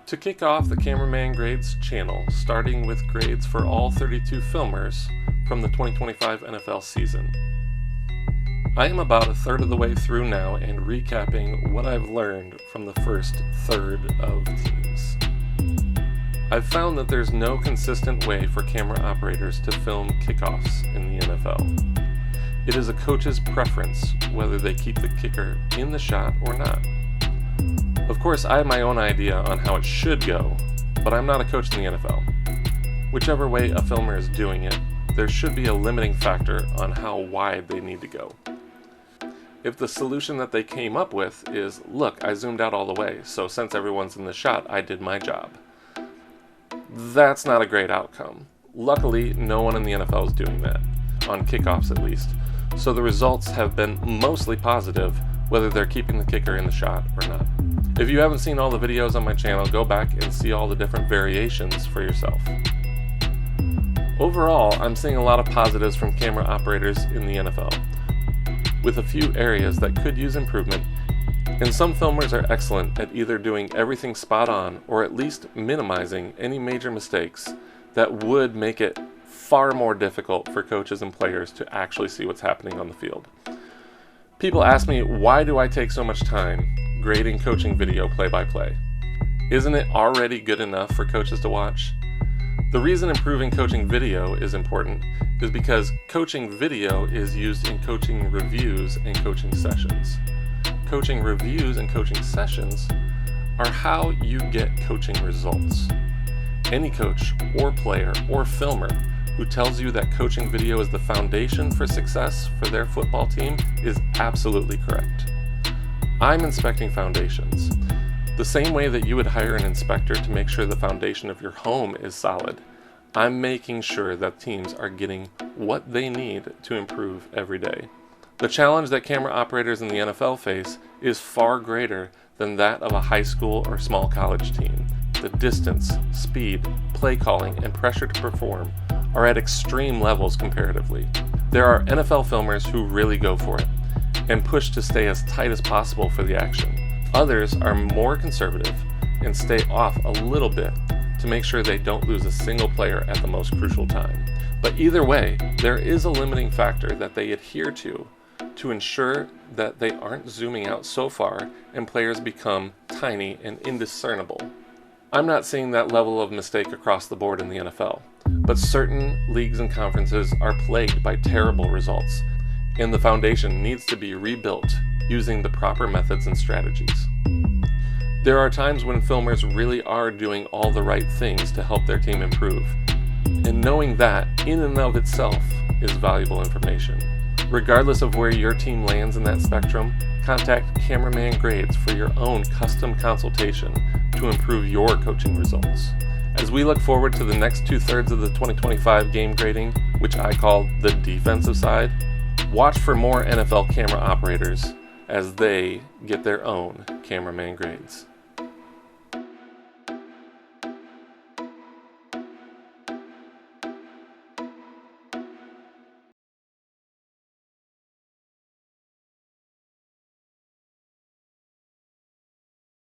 To kick off the Cameraman Grades channel, starting with grades for all 32 filmers from the 2025 NFL season. I am about a third of the way through now and recapping what I've learned from the first third of teams. I've found that there's no consistent way for camera operators to film kickoffs in the NFL. It is a coach's preference whether they keep the kicker in the shot or not. Of course, I have my own idea on how it should go, but I'm not a coach in the NFL. Whichever way a filmer is doing it, there should be a limiting factor on how wide they need to go. If the solution that they came up with is, look, I zoomed out all the way, so since everyone's in the shot, I did my job. That's not a great outcome. Luckily, no one in the NFL is doing that, on kickoffs at least, so the results have been mostly positive, whether they're keeping the kicker in the shot or not. If you haven't seen all the videos on my channel, go back and see all the different variations for yourself. Overall, I'm seeing a lot of positives from camera operators in the NFL, with a few areas that could use improvement, and some filmers are excellent at either doing everything spot on or at least minimizing any major mistakes that would make it far more difficult for coaches and players to actually see what's happening on the field. People ask me, why do I take so much time grading coaching video play-by-play? Isn't it already good enough for coaches to watch? The reason improving coaching video is important is because coaching video is used in coaching reviews and coaching sessions. Coaching reviews and coaching sessions are how you get coaching results. Any coach or player or filmer who tells you that coaching video is the foundation for success for their football team is absolutely correct. I'm inspecting foundations. The same way that you would hire an inspector to make sure the foundation of your home is solid, I'm making sure that teams are getting what they need to improve every day. The challenge that camera operators in the NFL face is far greater than that of a high school or small college team. The distance, speed, play calling, and pressure to perform are at extreme levels comparatively. There are NFL filmers who really go for it and push to stay as tight as possible for the action. Others are more conservative and stay off a little bit to make sure they don't lose a single player at the most crucial time. But either way, there is a limiting factor that they adhere to ensure that they aren't zooming out so far and players become tiny and indiscernible. I'm not seeing that level of mistake across the board in the NFL, but certain leagues and conferences are plagued by terrible results, and the foundation needs to be rebuilt using the proper methods and strategies. There are times when filmers really are doing all the right things to help their team improve, and knowing that in and of itself is valuable information. Regardless of where your team lands in that spectrum, contact Cameraman Grades for your own custom consultation to improve your coaching results. As we look forward to the next 2/3 of the 2025 game grading, which I call the defensive side, watch for more NFL camera operators as they get their own Cameraman Grades.